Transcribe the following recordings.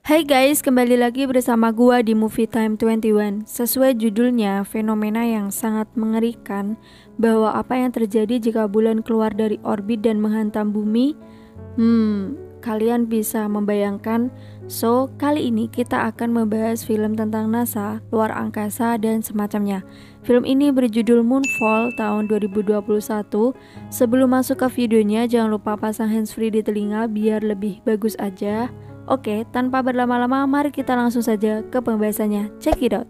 Hai guys, kembali lagi bersama gua di Movie Time 21. Sesuai judulnya, fenomena yang sangat mengerikan bahwa apa yang terjadi jika bulan keluar dari orbit dan menghantam bumi. Kalian bisa membayangkan. So, kali ini kita akan membahas film tentang NASA, luar angkasa dan semacamnya. Film ini berjudul Moonfall tahun 2021. Sebelum masuk ke videonya, jangan lupa pasang handsfree di telinga biar lebih bagus aja. Oke, tanpa berlama-lama, mari kita langsung saja ke pembahasannya. Check it out.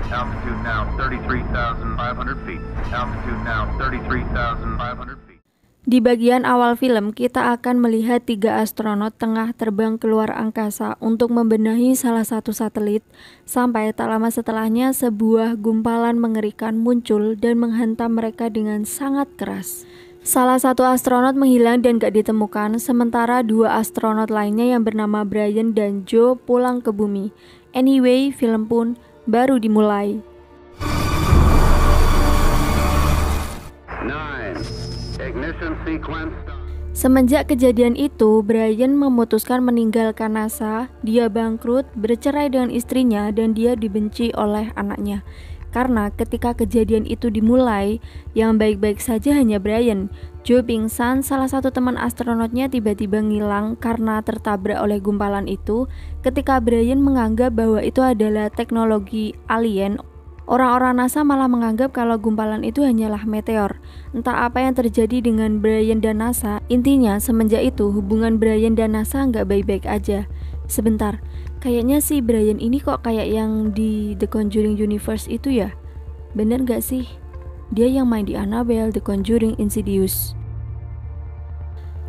Altitude now 33,500 feet. Altitude now 33,500 feet. Di bagian awal film, kita akan melihat 3 astronot tengah terbang keluar angkasa untuk membenahi salah satu satelit. Sampai tak lama setelahnya, sebuah gumpalan mengerikan muncul dan menghantam mereka dengan sangat keras. Salah satu astronot menghilang dan gak ditemukan, sementara 2 astronot lainnya yang bernama Brian dan Joe pulang ke bumi. Anyway, film pun baru dimulai. 9. Ignition sequence. Semenjak kejadian itu, Brian memutuskan meninggalkan NASA. Dia bangkrut, bercerai dengan istrinya, dan dia dibenci oleh anaknya. Karena ketika kejadian itu dimulai, yang baik-baik saja hanya Brian. Joe pingsan, salah satu teman astronotnya tiba-tiba ngilang karena tertabrak oleh gumpalan itu. Ketika Brian menganggap bahwa itu adalah teknologi alien, orang-orang NASA malah menganggap kalau gumpalan itu hanyalah meteor. Entah apa yang terjadi dengan Brian dan NASA, intinya semenjak itu hubungan Brian dan NASA nggak baik-baik aja. Sebentar, kayaknya si Brian ini kok kayak yang di The Conjuring Universe itu ya? Bener gak sih? Dia yang main di Annabelle, The Conjuring, Insidious.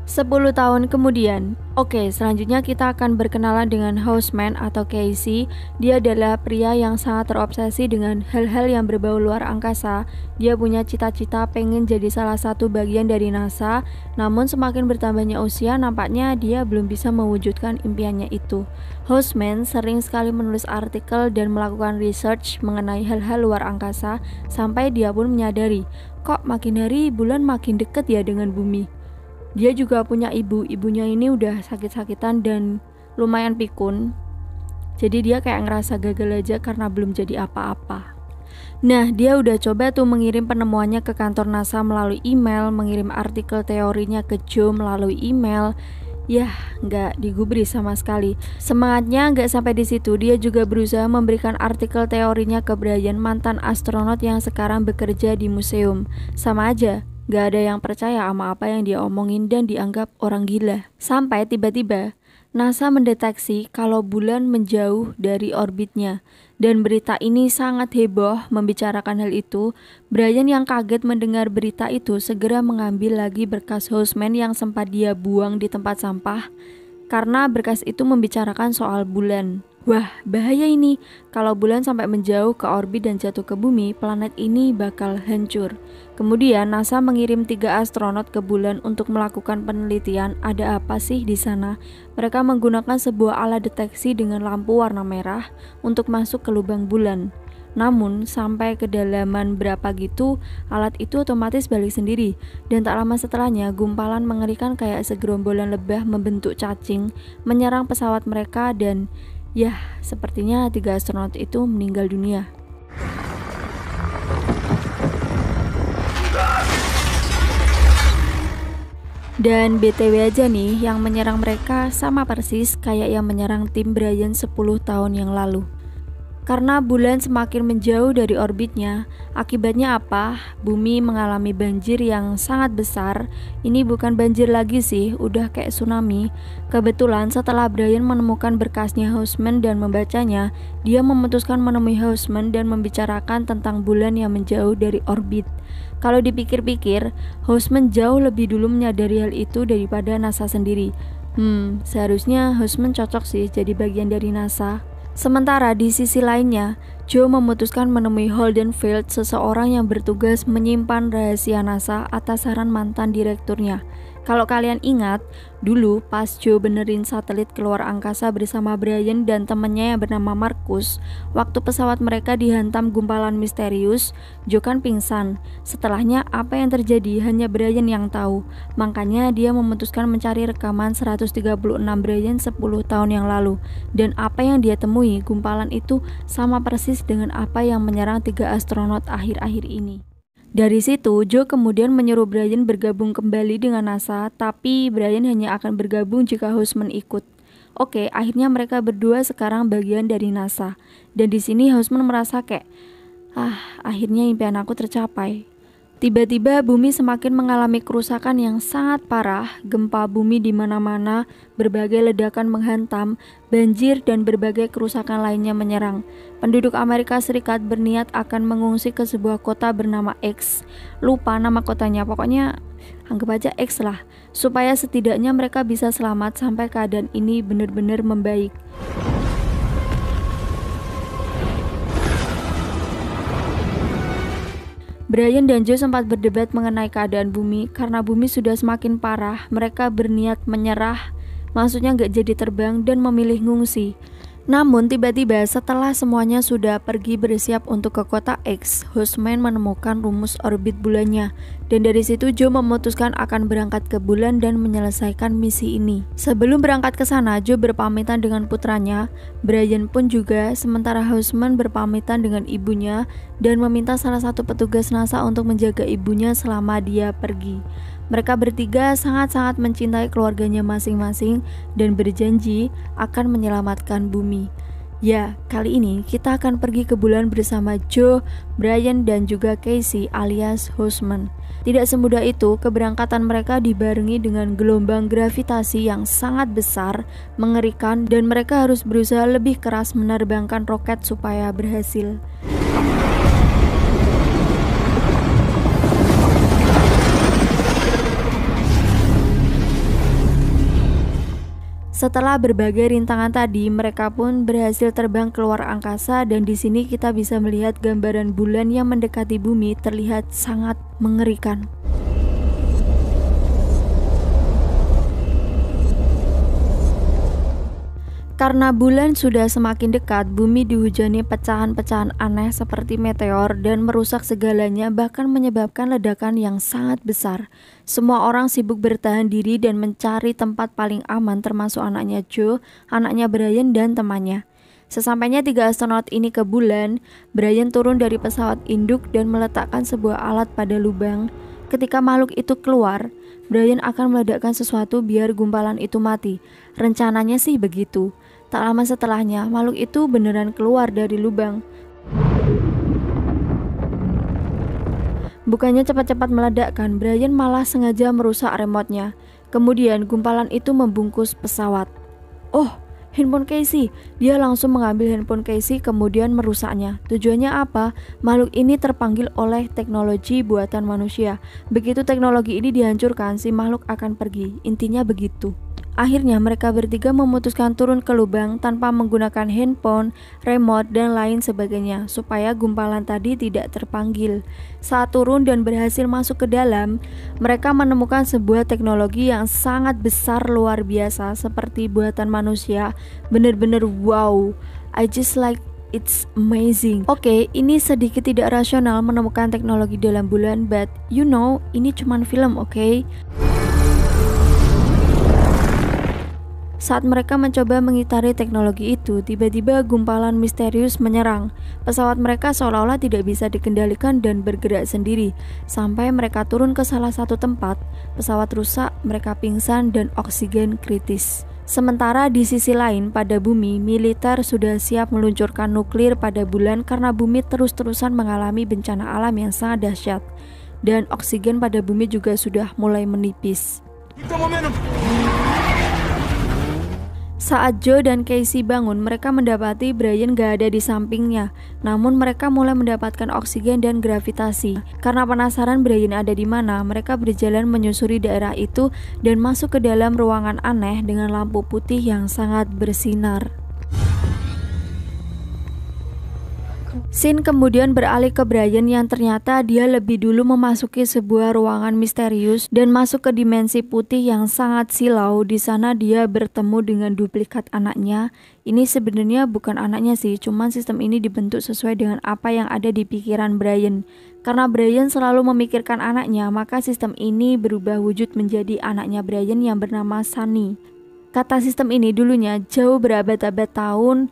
10 tahun kemudian. Oke, selanjutnya kita akan berkenalan dengan Houseman atau Casey. Dia adalah pria yang sangat terobsesi dengan hal-hal yang berbau luar angkasa. Dia punya cita-cita pengen jadi salah satu bagian dari NASA. Namun semakin bertambahnya usia, nampaknya dia belum bisa mewujudkan impiannya itu. Houseman sering sekali menulis artikel dan melakukan research mengenai hal-hal luar angkasa. Sampai dia pun menyadari, kok makin hari bulan makin deket ya dengan bumi. Dia juga punya ibunya ini udah sakit-sakitan dan lumayan pikun. Jadi dia kayak ngerasa gagal aja karena belum jadi apa-apa. Nah, dia udah coba tuh mengirim penemuannya ke kantor NASA melalui email, mengirim artikel teorinya ke Joe melalui email. Yah, nggak digubris sama sekali. Semangatnya nggak sampai di situ, dia juga berusaha memberikan artikel teorinya ke Brian, mantan astronot yang sekarang bekerja di museum. Sama aja. Gak ada yang percaya sama apa yang dia omongin dan dianggap orang gila. Sampai tiba-tiba NASA mendeteksi kalau bulan menjauh dari orbitnya. Dan berita ini sangat heboh membicarakan hal itu. Brian yang kaget mendengar berita itu segera mengambil lagi berkas Houseman yang sempat dia buang di tempat sampah. Karena berkas itu membicarakan soal bulan. Wah, bahaya ini. Kalau bulan sampai menjauh ke orbit dan jatuh ke bumi, planet ini bakal hancur. Kemudian NASA mengirim 3 astronot ke bulan untuk melakukan penelitian ada apa sih di sana. Mereka menggunakan sebuah alat deteksi dengan lampu warna merah untuk masuk ke lubang bulan. Namun sampai kedalaman berapa gitu, alat itu otomatis balik sendiri. Dan tak lama setelahnya, gumpalan mengerikan kayak segerombolan lebah membentuk cacing menyerang pesawat mereka dan yah, sepertinya 3 astronot itu meninggal dunia. Dan BTW aja nih, yang menyerang mereka sama persis kayak yang menyerang tim Brian 10 tahun yang lalu. Karena bulan semakin menjauh dari orbitnya, akibatnya apa? Bumi mengalami banjir yang sangat besar. Ini bukan banjir lagi sih, udah kayak tsunami. Kebetulan setelah Brian menemukan berkasnya Houseman dan membacanya, dia memutuskan menemui Houseman dan membicarakan tentang bulan yang menjauh dari orbit. Kalau dipikir-pikir, Houseman jauh lebih dulu menyadari hal itu daripada NASA sendiri. Seharusnya Houseman cocok sih jadi bagian dari NASA. Sementara di sisi lainnya, Joe memutuskan menemui Holden Field, seseorang yang bertugas menyimpan rahasia NASA atas saran mantan direkturnya. Kalau kalian ingat, dulu pas Joe benerin satelit keluar angkasa bersama Brian dan temennya yang bernama Marcus, waktu pesawat mereka dihantam gumpalan misterius, Joe kan pingsan. Setelahnya apa yang terjadi hanya Brian yang tahu. Makanya dia memutuskan mencari rekaman 136 Brian 10 tahun yang lalu. Dan apa yang dia temui, gumpalan itu sama persis dengan apa yang menyerang 3 astronot akhir-akhir ini. Dari situ, Joe kemudian menyuruh Brian bergabung kembali dengan NASA, tapi Brian hanya akan bergabung jika Houseman ikut. Oke, akhirnya mereka berdua sekarang bagian dari NASA. Dan di sini Houseman merasa kayak, akhirnya impian aku tercapai. Tiba-tiba bumi semakin mengalami kerusakan yang sangat parah, gempa bumi di mana-mana, berbagai ledakan menghantam, banjir dan berbagai kerusakan lainnya menyerang. Penduduk Amerika Serikat berniat akan mengungsi ke sebuah kota bernama X. Lupa nama kotanya, pokoknya anggap aja X lah, supaya setidaknya mereka bisa selamat sampai keadaan ini benar-benar membaik. Brian dan Joe sempat berdebat mengenai keadaan bumi. Karena bumi sudah semakin parah, mereka berniat menyerah, maksudnya nggak jadi terbang dan memilih ngungsi. Namun tiba-tiba setelah semuanya sudah pergi bersiap untuk ke kota X, Houseman menemukan rumus orbit bulannya. Dan dari situ Joe memutuskan akan berangkat ke bulan dan menyelesaikan misi ini. Sebelum berangkat ke sana, Joe berpamitan dengan putranya, Brian pun juga, sementara Houseman berpamitan dengan ibunya dan meminta salah satu petugas NASA untuk menjaga ibunya selama dia pergi. Mereka bertiga sangat-sangat mencintai keluarganya masing-masing dan berjanji akan menyelamatkan bumi. Ya, kali ini kita akan pergi ke bulan bersama Joe, Brian, dan juga Casey alias Houseman. Tidak semudah itu, keberangkatan mereka dibarengi dengan gelombang gravitasi yang sangat besar, mengerikan, dan mereka harus berusaha lebih keras menerbangkan roket supaya berhasil. Setelah berbagai rintangan tadi, mereka pun berhasil terbang keluar angkasa dan di sini kita bisa melihat gambaran bulan yang mendekati bumi terlihat sangat mengerikan. Karena bulan sudah semakin dekat, bumi dihujani pecahan-pecahan aneh seperti meteor dan merusak segalanya, bahkan menyebabkan ledakan yang sangat besar. Semua orang sibuk bertahan diri dan mencari tempat paling aman, termasuk anaknya Joe, anaknya Brian, dan temannya. Sesampainya 3 astronot ini ke bulan, Brian turun dari pesawat induk dan meletakkan sebuah alat pada lubang. Ketika makhluk itu keluar, Brian akan meledakkan sesuatu biar gumpalan itu mati. Rencananya sih begitu. Tak lama setelahnya, makhluk itu beneran keluar dari lubang. Bukannya cepat-cepat meledakkan, Brian malah sengaja merusak remote-nya. Kemudian gumpalan itu membungkus pesawat. Oh, handphone Casey. Dia langsung mengambil handphone Casey kemudian merusaknya. Tujuannya apa? Makhluk ini terpanggil oleh teknologi buatan manusia. Begitu teknologi ini dihancurkan, si makhluk akan pergi. Intinya begitu. Akhirnya mereka bertiga memutuskan turun ke lubang tanpa menggunakan handphone, remote, dan lain sebagainya supaya gumpalan tadi tidak terpanggil. Saat turun dan berhasil masuk ke dalam, mereka menemukan sebuah teknologi yang sangat besar luar biasa seperti buatan manusia. Bener-bener wow, I just like it's amazing. Oke, ini sedikit tidak rasional menemukan teknologi dalam bulan, but you know, ini cuman film, oke? Saat mereka mencoba mengitari teknologi itu, tiba-tiba gumpalan misterius menyerang. Pesawat mereka seolah-olah tidak bisa dikendalikan dan bergerak sendiri. Sampai mereka turun ke salah satu tempat, pesawat rusak, mereka pingsan dan oksigen kritis. Sementara di sisi lain, pada bumi, militer sudah siap meluncurkan nuklir pada bulan karena bumi terus-terusan mengalami bencana alam yang sangat dahsyat. Dan oksigen pada bumi juga sudah mulai menipis. Saat Joe dan Casey bangun, mereka mendapati Brian gak ada di sampingnya. Namun mereka mulai mendapatkan oksigen dan gravitasi. Karena penasaran Brian ada di mana, mereka berjalan menyusuri daerah itu dan masuk ke dalam ruangan aneh dengan lampu putih yang sangat bersinar. Scene kemudian beralih ke Brian yang ternyata dia lebih dulu memasuki sebuah ruangan misterius dan masuk ke dimensi putih yang sangat silau. Di sana dia bertemu dengan duplikat anaknya. Ini sebenarnya bukan anaknya sih, cuman sistem ini dibentuk sesuai dengan apa yang ada di pikiran Brian. Karena Brian selalu memikirkan anaknya, maka sistem ini berubah wujud menjadi anaknya Brian yang bernama Sunny. Kata sistem ini dulunya jauh berabad-abad tahun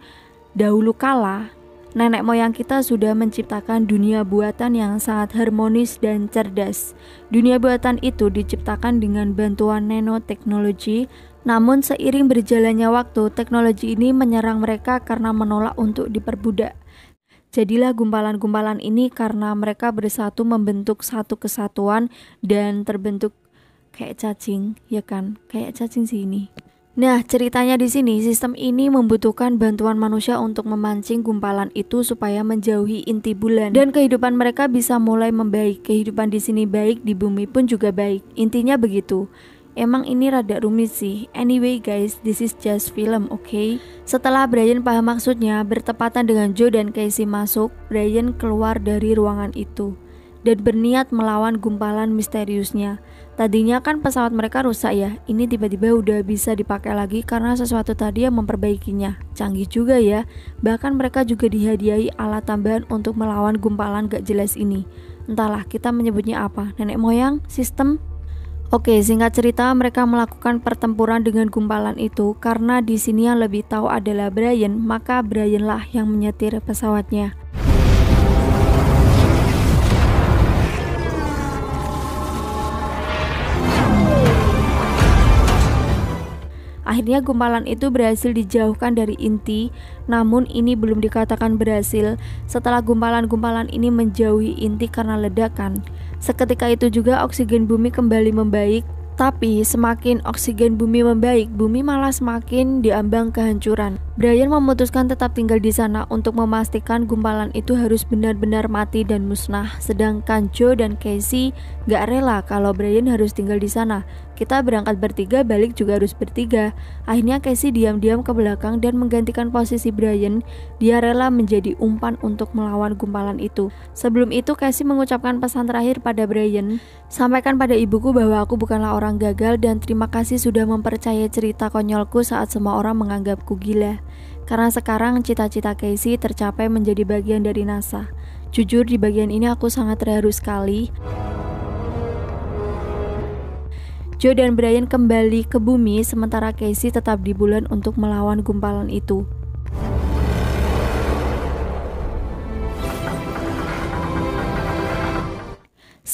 dahulu kala, nenek moyang kita sudah menciptakan dunia buatan yang sangat harmonis dan cerdas. Dunia buatan itu diciptakan dengan bantuan nanoteknologi, namun seiring berjalannya waktu, teknologi ini menyerang mereka karena menolak untuk diperbudak. Jadilah gumpalan-gumpalan ini karena mereka bersatu membentuk satu kesatuan dan terbentuk kayak cacing, ya kan? Kayak cacing sih ini. Nah, ceritanya di sini sistem ini membutuhkan bantuan manusia untuk memancing gumpalan itu supaya menjauhi inti bulan dan kehidupan mereka bisa mulai membaik. Kehidupan di sini baik, di bumi pun juga baik. Intinya begitu. Emang ini rada rumit sih. Anyway guys, this is just film, okay? Setelah Brian paham maksudnya, bertepatan dengan Joe dan Casey masuk, Brian keluar dari ruangan itu dan berniat melawan gumpalan misteriusnya. Tadinya kan pesawat mereka rusak ya, ini tiba-tiba udah bisa dipakai lagi karena sesuatu tadi yang memperbaikinya. Canggih juga ya, bahkan mereka juga dihadiahi alat tambahan untuk melawan gumpalan gak jelas ini. Entahlah kita menyebutnya apa, nenek moyang, sistem? Oke, singkat cerita mereka melakukan pertempuran dengan gumpalan itu karena di sini yang lebih tahu adalah Brian, maka Brian lah yang menyetir pesawatnya. Akhirnya gumpalan itu berhasil dijauhkan dari inti, namun ini belum dikatakan berhasil setelah gumpalan-gumpalan ini menjauhi inti karena ledakan. Seketika itu juga oksigen bumi kembali membaik, tapi semakin oksigen bumi membaik, bumi malah semakin diambang kehancuran. Brian memutuskan tetap tinggal di sana untuk memastikan gumpalan itu harus benar-benar mati dan musnah. Sedangkan Joe dan Casey gak rela kalau Brian harus tinggal di sana. Kita berangkat bertiga, balik juga harus bertiga. Akhirnya Casey diam-diam ke belakang dan menggantikan posisi Brian. Dia rela menjadi umpan untuk melawan gumpalan itu. Sebelum itu Casey mengucapkan pesan terakhir pada Brian. Sampaikan pada ibuku bahwa aku bukanlah orang gagal dan terima kasih sudah mempercayai cerita konyolku saat semua orang menganggapku gila. Karena sekarang cita-cita Casey tercapai menjadi bagian dari NASA. Jujur di bagian ini aku sangat terharu sekali. Joe dan Brian kembali ke bumi sementara Casey tetap di bulan untuk melawan gumpalan itu.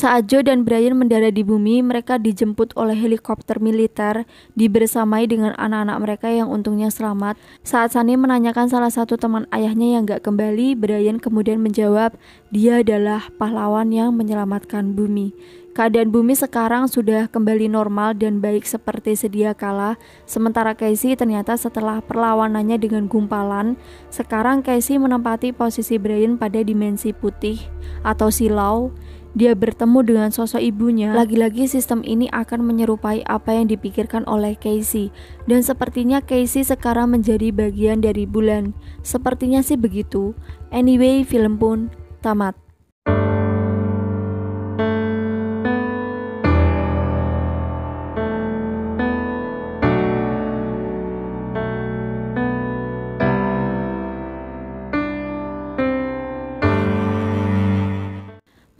Saat Joe dan Brian mendarat di bumi, mereka dijemput oleh helikopter militer, dibersamai dengan anak-anak mereka yang untungnya selamat. Saat Sunny menanyakan salah satu teman ayahnya yang gak kembali, Brian kemudian menjawab, dia adalah pahlawan yang menyelamatkan bumi. Keadaan bumi sekarang sudah kembali normal dan baik seperti sedia kala. Sementara Casey ternyata setelah perlawanannya dengan gumpalan, sekarang Casey menempati posisi Brian pada dimensi putih atau silau. Dia bertemu dengan sosok ibunya. Lagi-lagi sistem ini akan menyerupai apa yang dipikirkan oleh Casey. Dan sepertinya Casey sekarang menjadi bagian dari bulan. Sepertinya sih begitu. Anyway, film pun tamat.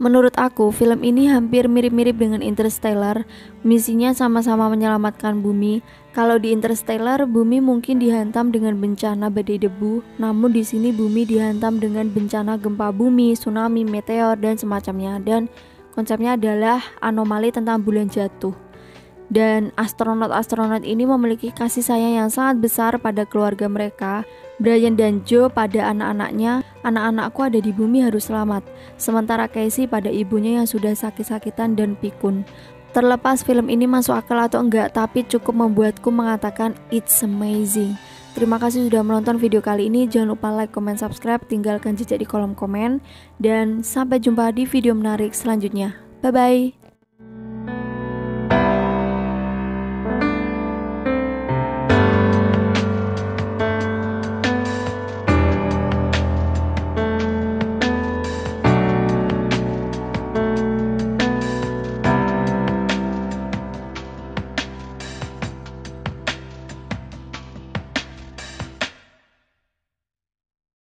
Menurut aku, film ini hampir mirip-mirip dengan Interstellar. Misinya sama-sama menyelamatkan bumi. Kalau di Interstellar, bumi mungkin dihantam dengan bencana badai debu, namun di sini bumi dihantam dengan bencana gempa bumi, tsunami, meteor, dan semacamnya. Dan konsepnya adalah anomali tentang bulan jatuh. Dan astronot-astronot ini memiliki kasih sayang yang sangat besar pada keluarga mereka. Brian dan Joe pada anak-anaknya, anak-anakku ada di bumi harus selamat. Sementara Casey pada ibunya yang sudah sakit-sakitan dan pikun. Terlepas film ini masuk akal atau enggak, tapi cukup membuatku mengatakan it's amazing. Terima kasih sudah menonton video kali ini. Jangan lupa like, comment, subscribe, tinggalkan jejak di kolom komen. Dan sampai jumpa di video menarik selanjutnya. Bye-bye.